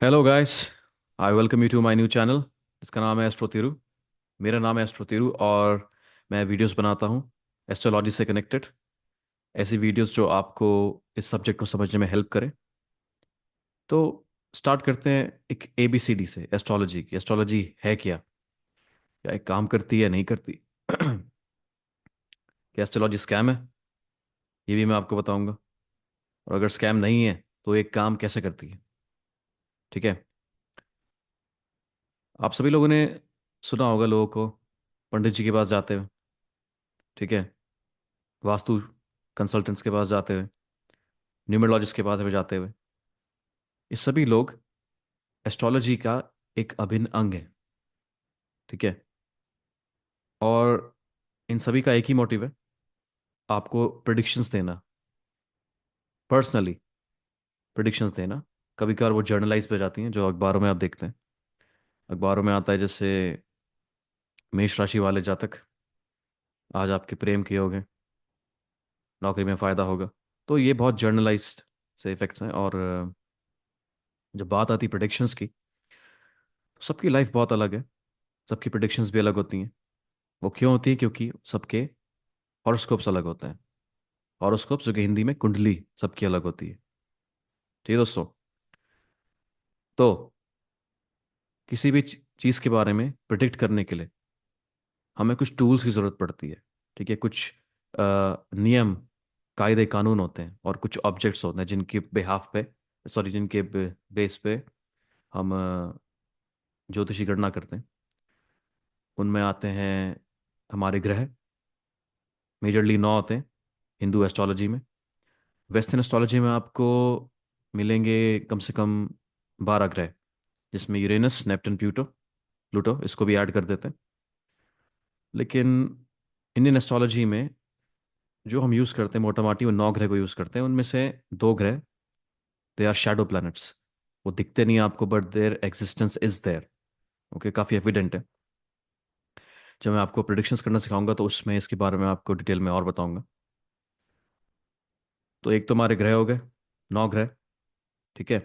Hello guys. I welcome you to my new channel जिसका नाम है एस्ट्रो तिरु। मेरा नाम है एस्ट्रो तिरु और मैं वीडियोस बनाता हूँ एस्ट्रोलॉजी से कनेक्टेड। ऐसी वीडियोस जो आपको इस सब्जेक्ट को समझने में हेल्प करें। तो स्टार्ट करते हैं एक ABCD से एस्ट्रोलॉजी की। एस्ट्रोलॉजी है क्या, या एक काम करती है नहीं करती? क्या एस्ट्रोलॉजी स्कैम है? ये भी मैं आपको बताऊंगा। और अगर स्कैम नहीं है तो एक काम कैसे करती है। ठीक है। आप सभी लोगों ने सुना होगा लोगों को पंडित जी के पास जाते हुए। ठीक है। वास्तु कंसल्टेंट्स के पास जाते हुए, न्यूमरोलॉजिस्ट के पास भी जाते हुए। ये सभी लोग एस्ट्रोलॉजी का एक अभिन्न अंग है। ठीक है। और इन सभी का एक ही मोटिव है, आपको प्रिडिक्शंस देना, पर्सनली प्रिडिक्शंस देना। कभी कभार वो जर्नलाइज पे जाती हैं, जो अखबारों में आप देखते हैं। अखबारों में आता है जैसे मेष राशि वाले जातक, आज आपके प्रेम के योग हैं, नौकरी में फ़ायदा होगा। तो ये बहुत जर्नलाइज्ड से इफेक्ट्स हैं। और जब बात आती है प्रिडिक्शंस की, तो सबकी लाइफ बहुत अलग है, सबकी प्रिडिक्शंस भी अलग होती हैं। वो क्यों होती है? क्योंकि सबके हॉरोस्कोप्स अलग होते हैं। हॉरोस्कोप्स, जो कि हिंदी में कुंडली, सबकी अलग होती है। ठीक है दोस्तों। तो किसी भी चीज़ के बारे में प्रिडिक्ट करने के लिए हमें कुछ टूल्स की ज़रूरत पड़ती है। ठीक है। कुछ नियम, कायदे कानून होते हैं, और कुछ ऑब्जेक्ट्स होते हैं जिनके बिहाफ पे, सॉरी, जिनके बेस पे हम ज्योतिषी गणना करते हैं। उनमें आते हैं हमारे ग्रह। मेजरली 9 होते हैं हिंदू एस्ट्रोलॉजी में। वेस्टर्न एस्ट्रोलॉजी में आपको मिलेंगे कम से कम 12 ग्रह, जिसमें यूरेनस, नेपटून, प्लूटो, प्लूटो इसको भी ऐड कर देते हैं। लेकिन इंडियन एस्ट्रोलॉजी में जो हम यूज़ करते हैं मोटा माटी, वो 9 ग्रह को यूज़ करते हैं। उनमें से 2 ग्रह, दे आर शैडो प्लैनेट्स। वो दिखते नहीं आपको, but their existence is there. Okay, काफ़ी एविडेंट है। जब मैं आपको प्रिडिक्शंस करना सिखाऊंगा तो उसमें इसके बारे में आपको डिटेल में और बताऊंगा। तो एक तो हमारे ग्रह हो गए, 9 ग्रह। ठीक है।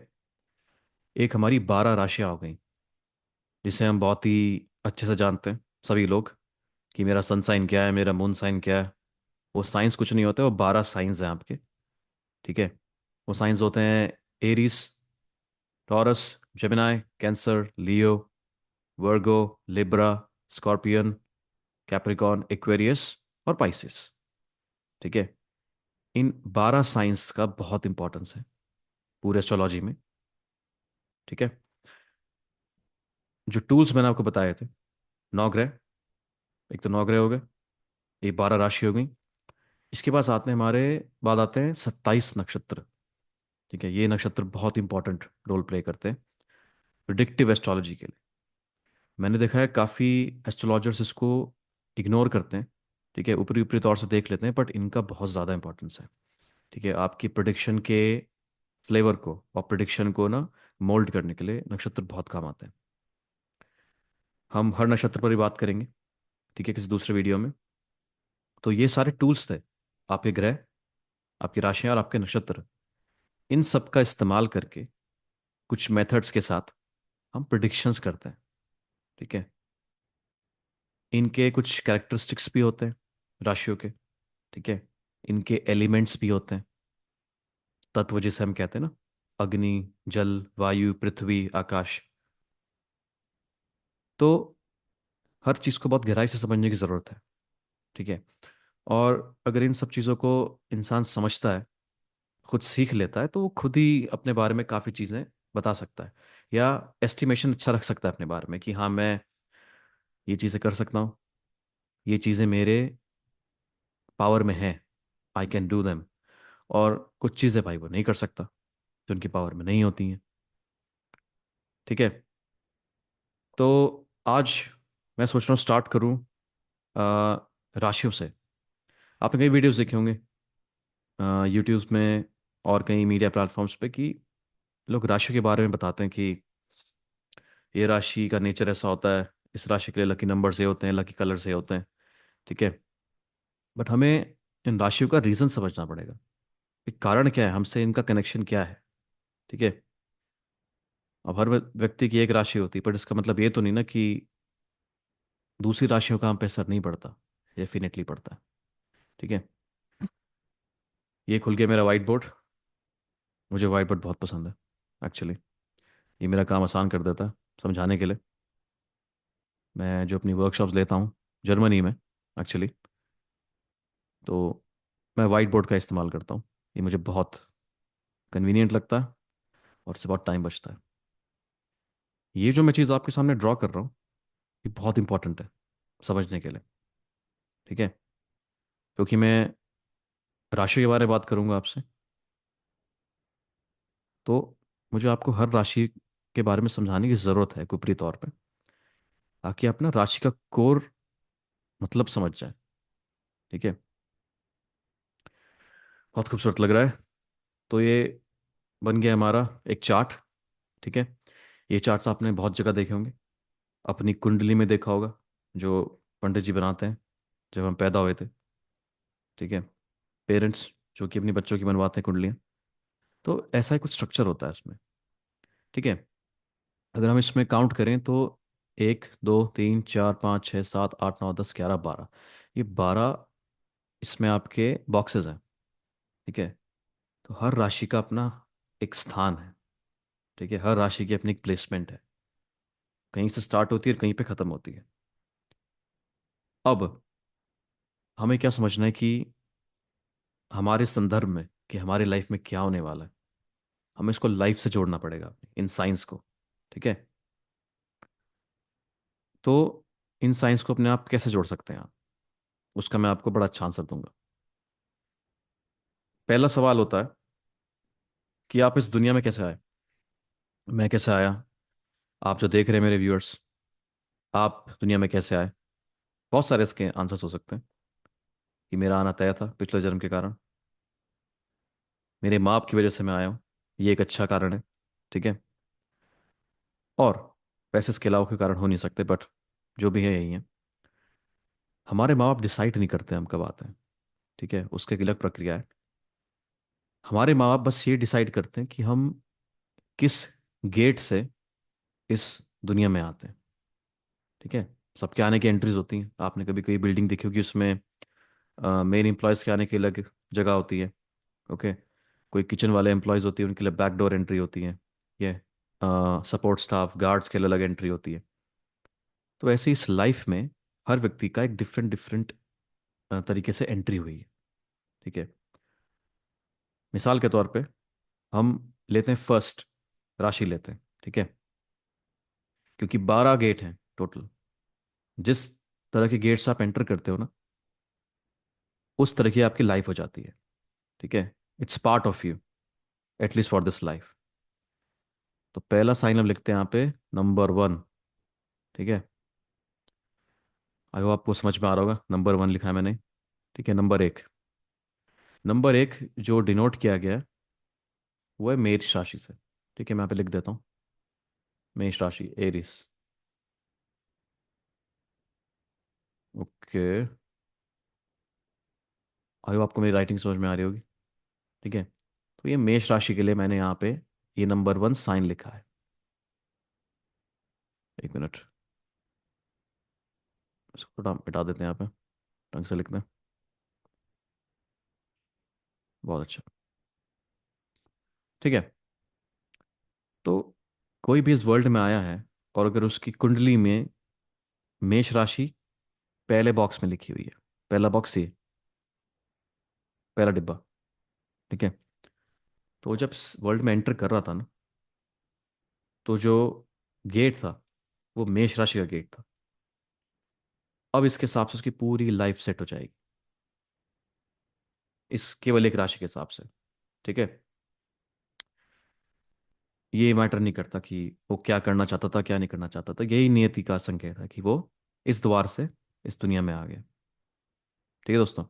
एक हमारी 12 राशियां हो गई, जिसे हम बहुत ही अच्छे से जानते हैं सभी लोग, कि मेरा सन साइन क्या है, मेरा मून साइन क्या है। वो साइंस कुछ नहीं होते, वो 12 साइंस हैं आपके। ठीक है। वो साइंस होते हैं एरीज, टॉरस, जेमिनाई, कैंसर, लियो, वर्गो, लिब्रा, स्कॉर्पियन, कैप्रिकॉन, एक्वेरियस और पाइसिस। ठीक है। इन 12 साइंस का बहुत इंपॉर्टेंस है पूरे एस्ट्रोलॉजी में। ठीक है। जो टूल्स मैंने आपको बताए थे, 9 ग्रह, एक तो 9 ग्रह हो गए, ये 12 राशि हो गई। इसके पास आते हैं हमारे, बाद आते हैं 27 नक्षत्र। ठीक है। ये नक्षत्र बहुत इंपॉर्टेंट रोल प्ले करते हैं प्रिडिक्टिव एस्ट्रोलॉजी के लिए। मैंने देखा है काफ़ी एस्ट्रोलॉजर्स इसको इग्नोर करते हैं। ठीक है, ऊपरी ऊपरी तौर से देख लेते हैं, बट इनका बहुत ज़्यादा इंपॉर्टेंस है। ठीक है। आपकी प्रिडिक्शन के फ्लेवर को और प्रिडिक्शन को ना मोल्ड करने के लिए नक्षत्र बहुत काम आते हैं। हम हर नक्षत्र पर ही बात करेंगे, ठीक है, किसी दूसरे वीडियो में। तो ये सारे टूल्स थे, आपके ग्रह, आपकी राशियां और आपके नक्षत्र, इन सब का इस्तेमाल करके कुछ मेथड्स के साथ हम प्रिडिक्शंस करते हैं। ठीक है। इनके कुछ कैरेक्टरिस्टिक्स भी होते हैं राशियों के। ठीक है। इनके एलिमेंट्स भी होते हैं, तत्व जिसे हम कहते हैं ना, अग्नि, जल, वायु, पृथ्वी, आकाश। तो हर चीज़ को बहुत गहराई से समझने की ज़रूरत है। ठीक है। और अगर इन सब चीज़ों को इंसान समझता है, खुद सीख लेता है, तो वो खुद ही अपने बारे में काफ़ी चीज़ें बता सकता है, या एस्टिमेशन अच्छा रख सकता है अपने बारे में, कि हाँ, मैं ये चीज़ें कर सकता हूँ, ये चीज़ें मेरे पावर में हैं, आई कैन डू देम। और कुछ चीज़ें भाई वो नहीं कर सकता, जो उनकी पावर में नहीं होती हैं। ठीक है। तो आज मैं सोच रहा हूँ स्टार्ट करूँ राशियों से। आपने कई वीडियोस देखे होंगे यूट्यूब में और कई मीडिया प्लेटफॉर्म्स पे, कि लोग राशियों के बारे में बताते हैं कि ये राशि का नेचर ऐसा होता है, इस राशि के लिए लकी नंबर्स ये होते हैं, लकी कलर्स ये होते हैं। ठीक है। बट हमें इन राशियों का रीज़न समझना पड़ेगा, कि कारण क्या है, हमसे इनका कनेक्शन क्या है। ठीक है। अब हर व्यक्ति की एक राशि होती है, पर इसका मतलब ये तो नहीं ना कि दूसरी राशियों का हम पे असर नहीं पड़ता। डेफिनेटली पड़ता है। ठीक है। ये खुल गया मेरा वाइट बोर्ड। मुझे वाइट बोर्ड बहुत पसंद है एक्चुअली। ये मेरा काम आसान कर देता है समझाने के लिए। मैं जो अपनी वर्कशॉप्स लेता हूँ जर्मनी में एक्चुअली, तो मैं वाइट बोर्ड का इस्तेमाल करता हूँ। ये मुझे बहुत कन्वीनियंट लगता है और इससे बहुत टाइम बचता है। ये जो मैं चीज़ आपके सामने ड्रॉ कर रहा हूँ, ये बहुत इंपॉर्टेंट है समझने के लिए। ठीक है। क्योंकि मैं राशि के बारे में बात करूंगा आपसे, तो मुझे आपको हर राशि के बारे में समझाने की ज़रूरत है ऊपरी तौर पे, ताकि आप ना राशि का कोर मतलब समझ जाए। ठीक है। बहुत खूबसूरत लग रहा है। तो ये बन गया हमारा एक चार्ट। ठीक है। ये चार्ट्स आपने बहुत जगह देखे होंगे। अपनी कुंडली में देखा होगा, जो पंडित जी बनाते हैं जब हम पैदा हुए थे। ठीक है। पेरेंट्स जो कि अपनी बच्चों की बनवाते हैं कुंडलियाँ। तो ऐसा ही कुछ स्ट्रक्चर होता है इसमें। ठीक है। अगर हम इसमें काउंट करें तो 1 2 3 4 5 6 7 8 9 10 11 12, ये 12 इसमें आपके बॉक्सेस हैं। ठीक है। तो हर राशि का अपना एक स्थान है। ठीक है। हर राशि की अपनी एक प्लेसमेंट है। कहीं से स्टार्ट होती है और कहीं पे ख़त्म होती है। अब हमें क्या समझना है कि हमारे संदर्भ में कि हमारी लाइफ में क्या होने वाला है, हमें इसको लाइफ से जोड़ना पड़ेगा अपनी इन साइंस को। ठीक है। तो इन साइंस को अपने आप कैसे जोड़ सकते हैं आप, उसका मैं आपको बड़ा अच्छा आंसर दूंगा। पहला सवाल होता है कि आप इस दुनिया में कैसे आए। मैं कैसे आया, आप जो देख रहे हैं मेरे व्यूअर्स, आप दुनिया में कैसे आए। बहुत सारे इसके आंसर्स हो सकते हैं। कि मेरा आना तय था पिछले जन्म के कारण, मेरे माँ बाप की वजह से मैं आया हूँ, ये एक अच्छा कारण है। ठीक है। और पैसे इसके अलावा कोई कारण हो नहीं सकते, बट जो भी है यही है। हमारे माँ बाप डिसाइड नहीं करते हम कब आते हैं। ठीक है। उसकी एक अलग प्रक्रिया है। हमारे माँ बाप बस ये डिसाइड करते हैं कि हम किस गेट से इस दुनिया में आते हैं। ठीक है। सबके आने की एंट्रीज होती हैं। आपने कभी कोई बिल्डिंग देखी होगी, उसमें मेन एम्प्लॉयज़ के आने की अलग जगह होती है। ओके। कोई किचन वाले एम्प्लॉयज़ होती है, उनके लिए बैक डोर एंट्री होती है। ये सपोर्ट स्टाफ गार्ड्स के लिए अलग एंट्री होती है। तो ऐसे इस लाइफ में हर व्यक्ति का एक डिफरेंट डिफरेंट तरीके से एंट्री हुई है। ठीक है। मिसाल के तौर पे हम लेते हैं फर्स्ट राशि लेते हैं। ठीक है। क्योंकि 12 गेट हैं टोटल। जिस तरह के गेट्स आप एंटर करते हो ना, उस तरह की आपकी लाइफ हो जाती है। ठीक है। It's part of you, at least for this life. तो पहला साइन हम लिखते हैं यहाँ पे नंबर 1। ठीक है। आई होप आपको समझ में आ रहा होगा, नंबर 1 लिखा है मैंने। ठीक है। नंबर एक जो डिनोट किया गया है वो है मेष राशि से। ठीक है। मैं यहाँ पे लिख देता हूँ मेष राशि, एरिस। ओके। आई होप आपको मेरी राइटिंग समझ में आ रही होगी। ठीक है। तो ये मेष राशि के लिए मैंने यहाँ पे ये नंबर 1 साइन लिखा है। 1 मिनट, इसको थोड़ा मिटा देते हैं यहाँ पे, ढंग से लिखते हैं। बहुत अच्छा। ठीक है। तो कोई भी इस वर्ल्ड में आया है और अगर उसकी कुंडली में मेष राशि पहले बॉक्स में लिखी हुई है, पहला बॉक्स ये, पहला डिब्बा। ठीक है। तो वो जब वर्ल्ड में एंटर कर रहा था ना, तो जो गेट था वो मेष राशि का गेट था। अब इसके हिसाब से उसकी पूरी लाइफ सेट हो जाएगी, इस केवल एक राशि के हिसाब से। ठीक है। ये मैटर नहीं करता कि वो क्या करना चाहता था क्या नहीं करना चाहता था, यही नियति का संकेत है कि वो इस द्वार से इस दुनिया में आ गया। ठीक है दोस्तों।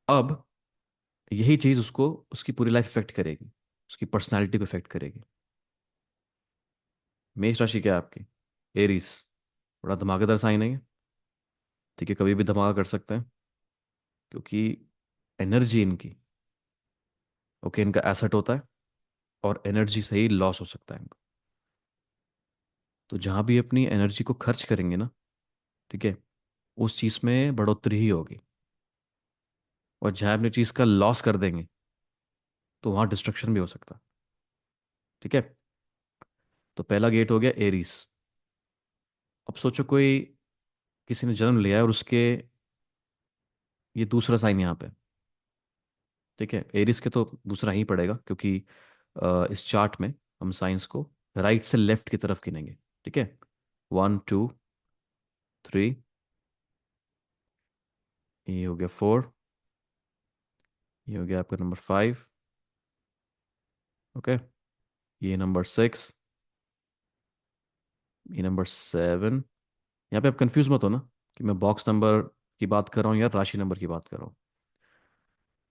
अब यही चीज उसको उसकी पूरी लाइफ इफेक्ट करेगी, उसकी पर्सनालिटी को इफेक्ट करेगी। मेष राशि क्या है आपकी, एरीज। बड़ा धमाकेदार साइन है ये। ठीक है। कभी भी धमाका कर सकते हैं, क्योंकि एनर्जी इनकी, ओके, इनका एसेट होता है। और एनर्जी से ही लॉस हो सकता है इनको। तो जहाँ भी अपनी एनर्जी को खर्च करेंगे ना, ठीक है, उस चीज़ में बढ़ोतरी ही होगी। और जहाँ अपनी चीज़ का लॉस कर देंगे तो वहाँ डिस्ट्रक्शन भी हो सकता है। ठीक है। तो पहला गेट हो गया एरीज। अब सोचो कोई, किसी ने जन्म लिया है और उसके, ये दूसरा साइन यहाँ पे, ठीक है, एरिस के तो दूसरा ही पड़ेगा, क्योंकि इस चार्ट में हम साइंस को राइट से लेफ्ट की तरफ गिनेंगे। ठीक है, 1 2 3, ये हो गया 4, ये हो गया आपका नंबर 5। ओके, ये नंबर 6, ये नंबर 7। यहाँ पे आप कंफ्यूज मत हो ना कि मैं बॉक्स नंबर की बात कर रहा हूँ या राशि नंबर की बात कर रहा हूँ।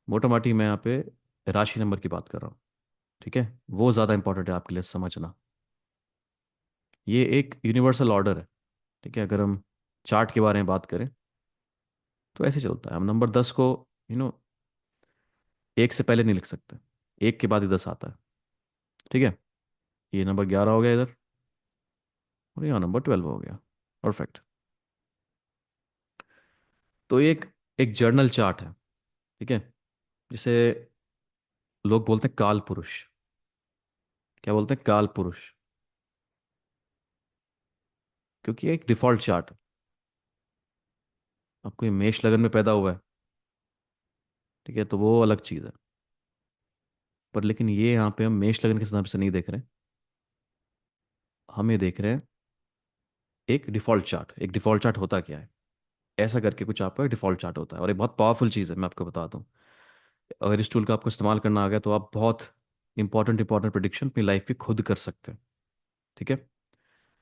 मोटा माटी मैं यहाँ पे राशि नंबर की बात कर रहा हूँ। ठीक है, वो ज़्यादा इंपॉर्टेंट है आपके लिए समझना। ये एक यूनिवर्सल ऑर्डर है। ठीक है, अगर हम चार्ट के बारे में बात करें तो ऐसे चलता है। हम नंबर 10 को, यू नो, एक से पहले नहीं लिख सकते, एक के बाद ही 10 आता है। ठीक है, ये नंबर 11 हो गया इधर, और यहाँ नंबर 12 हो गया। परफेक्ट। तो ये एक एक जर्नल चार्ट है। ठीक है, जिसे लोग बोलते हैं काल पुरुष। क्या बोलते हैं? काल पुरुष। क्योंकि ये एक डिफॉल्ट चार्ट है। अब कोई मेष लगन में पैदा हुआ है, ठीक है, तो वो अलग चीज़ है। पर लेकिन ये यहाँ पे हम मेष लगन के हिसाब से नहीं देख रहे हैं, हम ये देख रहे हैं एक डिफॉल्ट चार्ट। एक डिफॉल्ट चार्ट होता क्या है, ऐसा करके कुछ आपका डिफॉल्ट चार्ट होता है। और ये बहुत पावरफुल चीज़ है, मैं आपको बताता हूँ। अगर इस टूल का आपको इस्तेमाल करना आ गया तो आप बहुत इंपॉर्टेंट इंपॉर्टेंट प्रिडिक्शन अपनी लाइफ की खुद कर सकते हैं। ठीक है।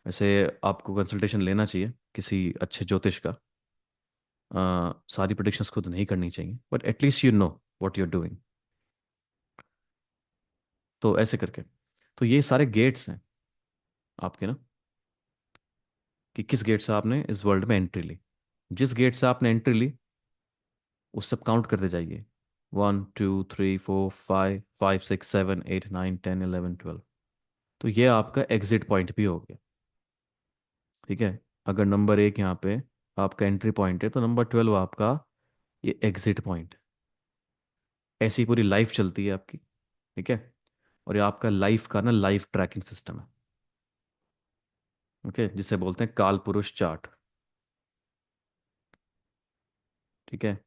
वैसे आपको कंसल्टेशन लेना चाहिए किसी अच्छे ज्योतिष का। सारी प्रिडिक्शंस खुद नहीं करनी चाहिए, but at least you know what you are doing. तो ऐसे करके, तो ये सारे गेट्स हैं आपके ना, कि किस गेट से आपने इस वर्ल्ड में एंट्री ली। जिस गेट से आपने एंट्री ली उस सब काउंट करते जाइए। 1 2 3 4 5 5 6 7 8 9 10 11 12। तो ये आपका एग्जिट पॉइंट भी हो गया। ठीक है, अगर नंबर 1 यहाँ पे आपका एंट्री पॉइंट है तो नंबर 12 आपका ये एग्जिट पॉइंट। ऐसी पूरी लाइफ चलती है आपकी। ठीक है, और ये आपका लाइफ का ना लाइफ ट्रैकिंग सिस्टम है। ओके, जिसे बोलते हैं काल पुरुष चार्ट। ठीक है,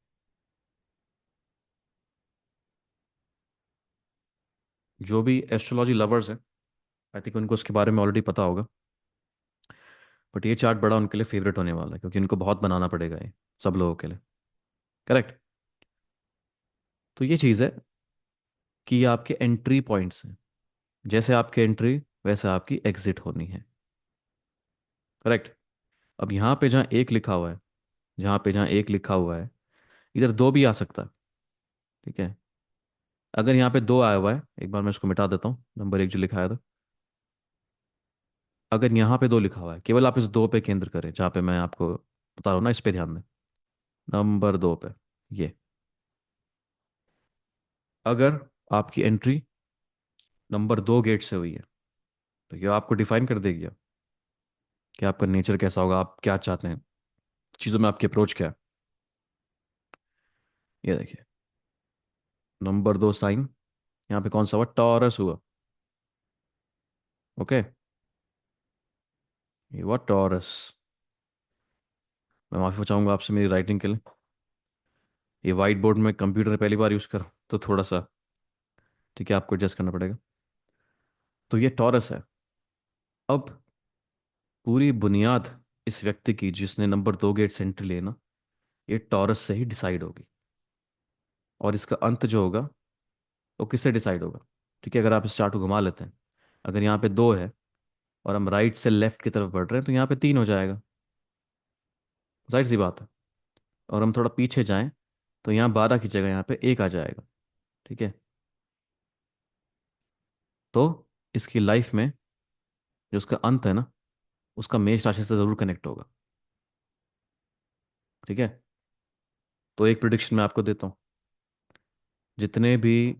जो भी एस्ट्रोलॉजी लवर्स हैं, आई थिंक उनको उसके बारे में ऑलरेडी पता होगा। बट ये चार्ट बड़ा उनके लिए फेवरेट होने वाला है, क्योंकि इनको बहुत बनाना पड़ेगा ये सब लोगों के लिए। करेक्ट। तो ये चीज़ है कि ये आपके एंट्री पॉइंट्स हैं। जैसे आपके एंट्री वैसे आपकी एग्जिट होनी है। करेक्ट। अब यहाँ पे जहाँ एक लिखा हुआ है, जहाँ एक लिखा हुआ है, इधर दो भी आ सकता है। ठीक है, अगर यहाँ पे दो आया हुआ है, एक बार मैं इसको मिटा देता हूँ, नंबर 1 जो लिखा है था। अगर यहाँ पे 2 लिखा हुआ है, केवल आप इस 2 पे केंद्र करें, जहाँ पे मैं आपको बता रहा हूँ ना, इस पे ध्यान दें। नंबर 2 पे, ये, अगर आपकी एंट्री नंबर 2 गेट से हुई है तो ये आपको डिफाइन कर देगी अब कि आपका नेचर कैसा होगा, आप क्या चाहते हैं, चीज़ों में आपकी अप्रोच क्या है। ये देखिए, नंबर 2 साइन यहाँ पे कौन सा हुआ? टॉरस हुआ। ओके, ये हुआ टॉरस। मैं माफ़ी चाहूंगा आपसे मेरी राइटिंग के लिए। ये वाइट बोर्ड में कंप्यूटर पहली बार यूज़ कर तो थोड़ा सा, ठीक है, आपको एडजस्ट करना पड़ेगा। तो ये टॉरस है। अब पूरी बुनियाद इस व्यक्ति की जिसने नंबर 2 गेट से एंट्री लिए ना, ये टॉरस से ही डिसाइड होगी। और इसका अंत जो होगा वो किससे डिसाइड होगा? ठीक है, अगर आप इस चार्ट को घुमा लेते हैं, अगर यहाँ पे 2 है और हम राइट से लेफ्ट की तरफ बढ़ रहे हैं तो यहाँ पे 3 हो जाएगा। जाहिर सी बात है। और हम थोड़ा पीछे जाएं तो यहाँ 12 की जगह यहाँ पे 1 आ जाएगा। ठीक है, तो इसकी लाइफ में जो उसका अंत है ना, उसका मेष राशि से ज़रूर कनेक्ट होगा। ठीक है, तो एक प्रिडिक्शन मैं आपको देता हूँ। जितने भी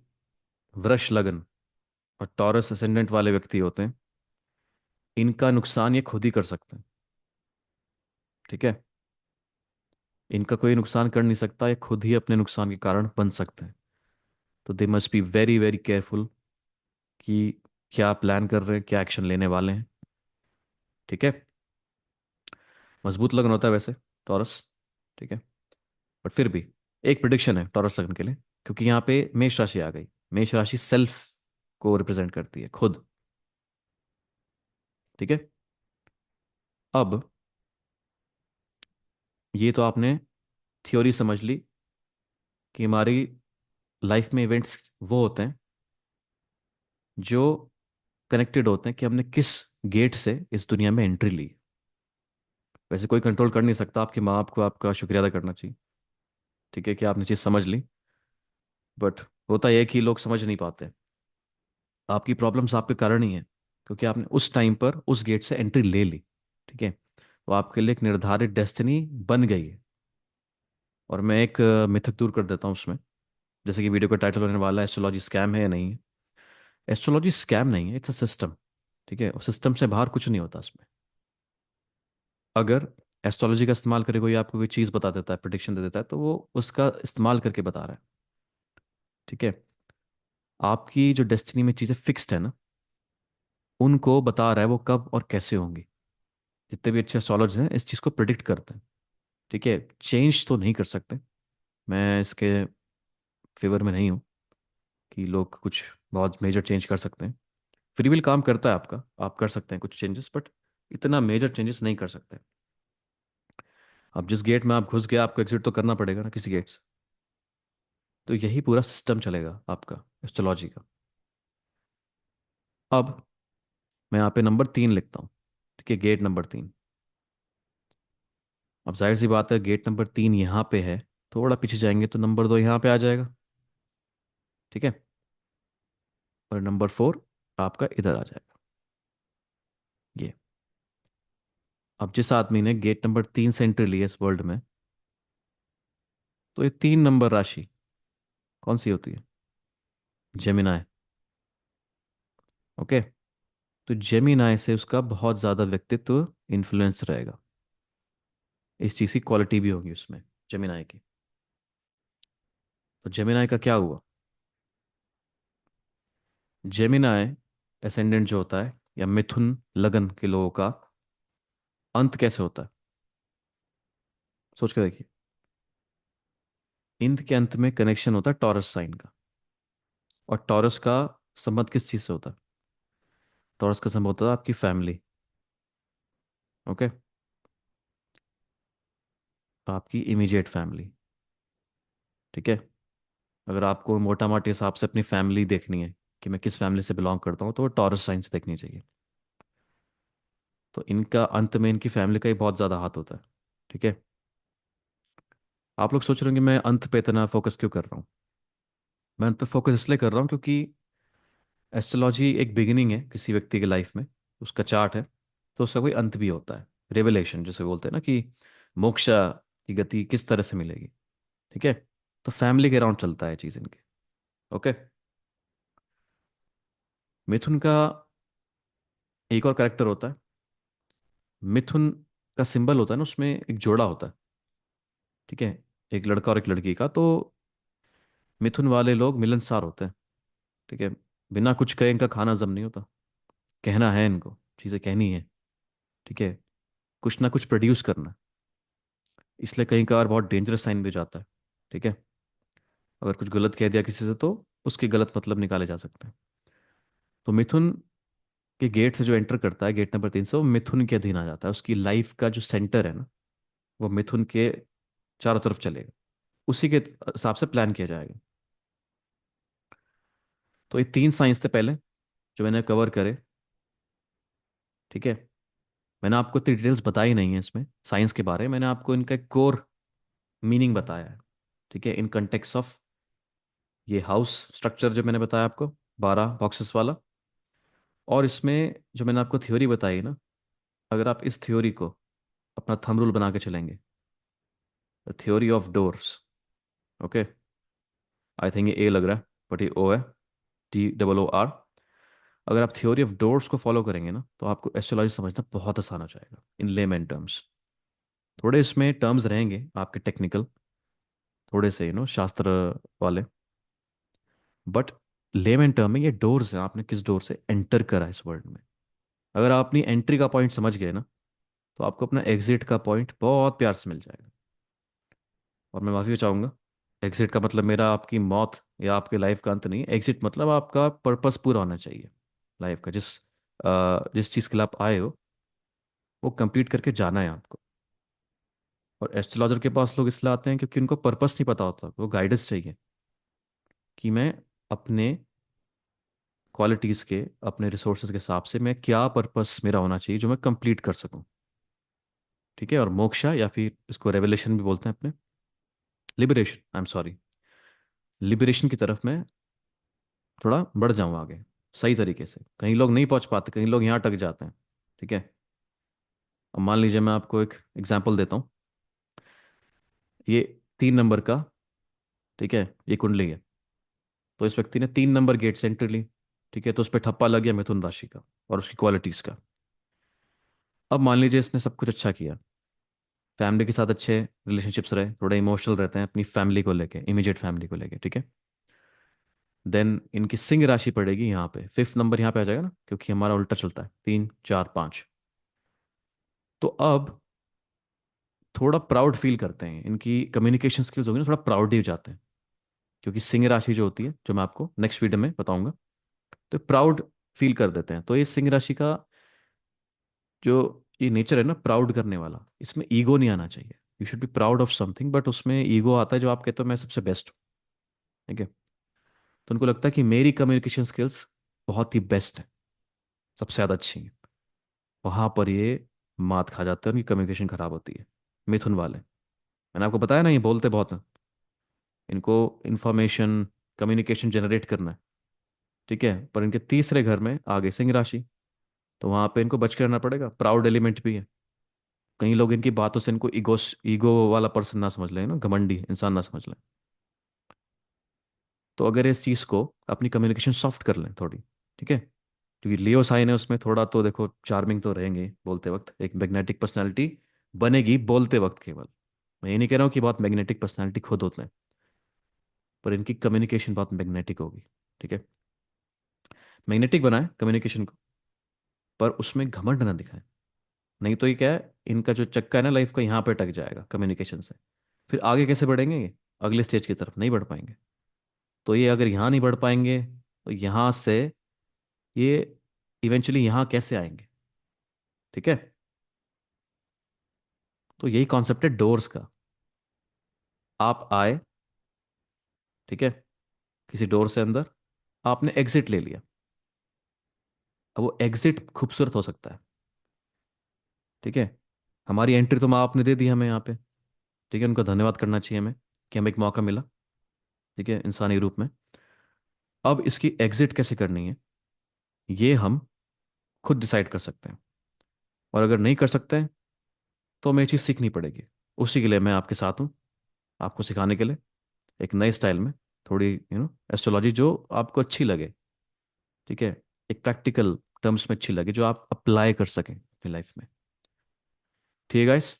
वृष लगन और टॉरस असेंडेंट वाले व्यक्ति होते हैं, इनका नुकसान ये खुद ही कर सकते हैं। ठीक है, इनका कोई नुकसान कर नहीं सकता, ये खुद ही अपने नुकसान के कारण बन सकते हैं। तो they must be very very careful कि क्या प्लान कर रहे हैं, क्या एक्शन लेने वाले हैं। ठीक है, मजबूत लगन होता है वैसे टॉरस। ठीक है, बट फिर भी एक प्रिडिक्शन है टॉरस लगन के लिए, क्योंकि यहाँ पे मेष राशि आ गई। मेष राशि सेल्फ को रिप्रेजेंट करती है, खुद। ठीक है, अब ये तो आपने थ्योरी समझ ली कि हमारी लाइफ में इवेंट्स वो होते हैं जो कनेक्टेड होते हैं कि हमने किस गेट से इस दुनिया में एंट्री ली। वैसे कोई कंट्रोल कर नहीं सकता, आपके माँ बाप को आपका शुक्रिया अदा करना चाहिए। ठीक है, कि आपने चीज़ समझ ली। बट होता यह है कि लोग समझ नहीं पाते। आपकी प्रॉब्लम्स आपके कारण ही है, क्योंकि आपने उस टाइम पर उस गेट से एंट्री ले ली। ठीक है, वो आपके लिए एक निर्धारित डेस्टिनी बन गई है। और मैं एक मिथक दूर कर देता हूँ उसमें। जैसे कि वीडियो का टाइटल होने वाला है, एस्ट्रोलॉजी स्कैम है या नहीं है। एस्ट्रोलॉजी स्कैम नहीं है, इट्स अ सिस्टम। ठीक है, और सिस्टम से बाहर कुछ नहीं होता इसमें। अगर एस्ट्रोलॉजी का इस्तेमाल करके कोई आपको कोई चीज़ बता देता है, प्रिडिक्शन दे देता है, तो वो उसका इस्तेमाल करके बता रहा है। ठीक है, आपकी जो डेस्टिनी में चीज़ें फिक्स्ड है ना, उनको बता रहा है वो कब और कैसे होंगी। जितने भी अच्छे एस्ट्रोलॉजर हैं इस चीज़ को प्रिडिक्ट करते हैं। ठीक है, चेंज तो नहीं कर सकते, मैं इसके फेवर में नहीं हूँ कि लोग कुछ बहुत मेजर चेंज कर सकते हैं। फ्री विल काम करता है आपका, आप कर सकते हैं कुछ चेंजेस, बट इतना मेजर चेंजेस नहीं कर सकते। अब जिस गेट में आप घुस गए, आपको एग्जिट तो करना पड़ेगा ना किसी गेट से। तो यही पूरा सिस्टम चलेगा आपका एस्ट्रोलॉजी का। अब मैं यहाँ पे नंबर 3 लिखता हूँ। ठीक है, गेट नंबर 3। अब जाहिर सी बात है, गेट नंबर 3 यहाँ पे है, थोड़ा पीछे जाएंगे तो नंबर 2 यहाँ पे आ जाएगा। ठीक है, और नंबर 4 आपका इधर आ जाएगा। ये, अब जिस आदमी ने गेट नंबर 3 से एंट्री ली है इस वर्ल्ड में, तो ये 3 नंबर राशि कौन सी होती है? जेमिनाई। ओके, तो जेमिनाई से उसका बहुत ज़्यादा व्यक्तित्व इन्फ्लुएंस रहेगा। इस चीज़ की क्वालिटी भी होगी उसमें, जेमिनाई की। तो जेमिनाई का क्या हुआ? जेमिनाई एसेंडेंट जो होता है, या मिथुन लगन के लोगों का अंत कैसे होता है? सोच के देखिए। इंद के अंत में कनेक्शन होता है टॉरस साइन का। और टॉरस का संबंध किस चीज़ से होता है? टॉरस का संबंध होता है आपकी फैमिली। ओके, आपकी इमीडिएट फैमिली। ठीक है, अगर आपको मोटा मोटी हिसाब से अपनी फैमिली देखनी है कि मैं किस फैमिली से बिलोंग करता हूँ, तो वो टॉरस साइन से देखनी चाहिए। तो इनका अंत में इनकी फैमिली का ही बहुत ज़्यादा हाथ होता है। ठीक है, आप लोग सोच रहे होंगे मैं अंत पे इतना फोकस क्यों कर रहा हूँ। मैं अंत पे फोकस इसलिए कर रहा हूँ क्योंकि एस्ट्रोलॉजी एक बिगिनिंग है किसी व्यक्ति की लाइफ में, उसका चार्ट है। तो उसका कोई अंत भी होता है, रेवलेशन जैसे बोलते हैं ना, कि मोक्ष की गति किस तरह से मिलेगी। ठीक है, तो फैमिली के अराउंड चलता है चीज़ इनके। ओके, मिथुन का एक और कैरेक्टर होता है। मिथुन का सिंबल होता है ना, उसमें एक जोड़ा होता है। ठीक है, एक लड़का और एक लड़की का। तो मिथुन वाले लोग मिलनसार होते हैं। ठीक है, बिना कुछ कहे इनका खाना हजम नहीं होता। कहना है इनको, चीज़ें कहनी है। ठीक है, कुछ ना कुछ प्रोड्यूस करना, इसलिए कई कभार बहुत डेंजरस साइन भी हो जाता है। ठीक है, अगर कुछ गलत कह दिया किसी से तो उसके गलत मतलब निकाले जा सकते हैं। तो मिथुन के गेट से जो एंटर करता है गेट नंबर 3 से, वो मिथुन के अधीन आ जाता है। उसकी लाइफ का जो सेंटर है ना, वो मिथुन के चारों तरफ चलेगा। उसी के हिसाब से प्लान किया जाएगा। तो ये 3 साइंस थे पहले जो मैंने कवर करे। ठीक है, मैंने आपको इतनी डिटेल्स बताई नहीं है इसमें साइंस के बारे में, मैंने आपको इनका एक कोर मीनिंग बताया है। ठीक है, इन कंटेक्स ऑफ ये हाउस स्ट्रक्चर जो मैंने बताया आपको, 12 बॉक्सेस वाला। और इसमें जो मैंने आपको थ्योरी बताई ना, अगर आप इस थ्योरी को अपना थंब रूल बना के चलेंगे, the theory of doors. Okay, I think ये ए लग रहा है, बट ये ओ है, T OOR। अगर आप थ्योरी ऑफ डोर्स को फॉलो करेंगे ना, तो आपको एस्ट्रोलॉजी समझना बहुत आसान हो जाएगा इन लेमैन टर्म्स। थोड़े इसमें टर्म्स रहेंगे आपके टेक्निकल, थोड़े से शास्त्र वाले, बट लेमैन टर्म में ये डोर्स हैं, आपने किस डोर से एंटर करा है इस वर्ल्ड में। अगर आप अपनी एंट्री का पॉइंट समझ गए ना, तो आपको अपना एग्जिट का पॉइंट बहुत प्यार से मिल जाएगा। और मैं माफ़ी चाहूँगा, एग्जिट का मतलब मेरा आपकी मौत या आपके लाइफ का अंत नहीं। एग्जिट मतलब आपका पर्पस पूरा होना चाहिए लाइफ का, जिस चीज़ के लिए आप आए हो वो कंप्लीट करके जाना है आपको। और एस्ट्रोलॉजर के पास लोग इसलिए आते हैं क्योंकि उनको पर्पस नहीं पता होता, वो गाइडेंस चाहिए कि मैं अपने क्वालिटीज़ के, अपने रिसोर्सेज के हिसाब से मैं क्या पर्पस मेरा होना चाहिए जो मैं कंप्लीट कर सकूं। ठीक है। और मोक्षा या फिर इसको रेवलेशन भी बोलते हैं अपने, liberation, I am sorry, liberation की तरफ मैं थोड़ा बढ़ जाऊं आगे सही तरीके से। कहीं लोग नहीं पहुंच पाते, कहीं लोग यहाँ अटक जाते हैं। ठीक है। अब मान लीजिए मैं आपको एक एग्जांपल देता हूँ। ये 3 नंबर का, ठीक है, ये कुंडली है। तो इस व्यक्ति ने 3 नंबर गेट से एंट्री ली। ठीक है। तो उस पर ठप्पा लग गया मिथुन राशि का और उसकी क्वालिटीज़ का। अब मान लीजिए इसने सब कुछ अच्छा किया, फैमिली के साथ अच्छे रिलेशनशिप्स रहे, थोड़े इमोशनल रहते हैं अपनी फैमिली को लेके, इमीडिएट फैमिली को लेके। ठीक है। देन इनकी सिंह राशि पड़ेगी यहाँ पे, 5th नंबर यहाँ पे आ जाएगा ना, क्योंकि हमारा उल्टा चलता है 3 4 5। तो अब थोड़ा प्राउड फील करते हैं, इनकी कम्युनिकेशन स्किल्स होगी ना, थोड़ा प्राउड ही हो जाते हैं। क्योंकि सिंह राशि जो होती है, जो मैं आपको नेक्स्ट वीडियो में बताऊंगा, तो प्राउड फील कर देते हैं। तो ये सिंह राशि का जो ये नेचर है ना, प्राउड करने वाला, इसमें ईगो नहीं आना चाहिए। You should be proud of something, but उसमें ईगो आता है जो आप कहते हो मैं सबसे बेस्ट हूँ। ठीक है। तो उनको लगता है कि मेरी कम्युनिकेशन स्किल्स बहुत ही बेस्ट है, सबसे ज़्यादा अच्छी है। वहां पर ये मात खा जाते हैं, उनकी कम्युनिकेशन खराब होती है। मिथुन वाले, मैंने आपको बताया ना, ये बोलते बहुत हैं। इनको इंफॉर्मेशन, कम्युनिकेशन जनरेट करना है। ठीक है। पर इनके तीसरे घर में आगे सिंह राशि, तो वहां पे इनको बच के रहना पड़ेगा, प्राउड एलिमेंट भी है। कई लोग इनकी बातों से इनको ईगो ईगो वाला पर्सन ना समझ लें ना, घमंडी इंसान ना समझ लें। तो अगर इस चीज़ को अपनी कम्युनिकेशन सॉफ्ट कर लें थोड़ी। ठीक है। क्योंकि लियो साइन है उसमें, थोड़ा तो देखो चार्मिंग तो रहेंगे बोलते वक्त, एक मैग्नेटिक पर्सनैलिटी बनेगी बोलते वक्त केवल। मैं ये नहीं कह रहा हूँ कि बहुत मैग्नेटिक पर्सनैलिटी खुद होते हैं, पर इनकी कम्युनिकेशन बहुत मैग्नेटिक होगी। ठीक है। मैग्नेटिक बनाए कम्युनिकेशन को, पर उसमें घमंड ना दिखाएं। नहीं तो ये क्या है, इनका जो चक्का है ना लाइफ का, यहाँ पे अटक जाएगा कम्युनिकेशन से। फिर आगे कैसे बढ़ेंगे ये, अगले स्टेज की तरफ नहीं बढ़ पाएंगे। तो ये अगर यहाँ नहीं बढ़ पाएंगे, तो यहाँ से ये इवेंचुअली यहाँ कैसे आएंगे। ठीक है। तो यही कॉन्सेप्ट है डोर्स का। आप आए, ठीक है, किसी डोर से अंदर, आपने एग्जिट ले लिया। अब वो एग्जिट खूबसूरत हो सकता है। ठीक है। हमारी एंट्री तो माँ आपने दे दी हमें यहाँ पे। ठीक है। उनका धन्यवाद करना चाहिए हमें कि हमें एक मौका मिला। ठीक है, इंसानी रूप में। अब इसकी एग्जिट कैसे करनी है, ये हम खुद डिसाइड कर सकते हैं। और अगर नहीं कर सकते हैं, तो हमें ये चीज़ सीखनी पड़ेगी। उसी के लिए मैं आपके साथ हूँ, आपको सिखाने के लिए, एक नए स्टाइल में, थोड़ी एस्ट्रोलॉजी जो आपको अच्छी लगे। ठीक है। एक प्रैक्टिकल टर्म्स में अच्छी लगे, जो आप अप्लाई कर सकें अपनी लाइफ में। ठीक है guys,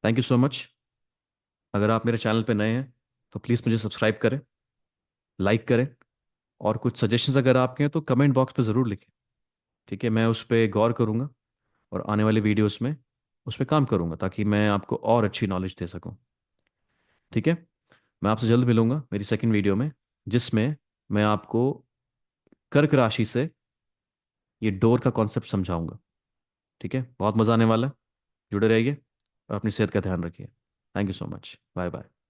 thank you so much. अगर आप मेरे चैनल पे नए हैं, तो प्लीज़ मुझे सब्सक्राइब करें, लाइक करें। और कुछ सजेशंस अगर आपके हैं तो कमेंट बॉक्स पे ज़रूर लिखें। ठीक है। मैं उस पर गौर करूँगा, और आने वाले वीडियोस में उस पर काम करूँगा, ताकि मैं आपको और अच्छी नॉलेज दे सकूँ। ठीक है। मैं आपसे जल्द मिलूंगा मेरी सेकंड वीडियो में, जिसमें मैं आपको कर्क राशि से ये डोर का कॉन्सेप्ट समझाऊंगा। ठीक है। बहुत मज़ा आने वाला है। जुड़े रहिए और अपनी सेहत का ध्यान रखिए। Thank you so much. Bye bye.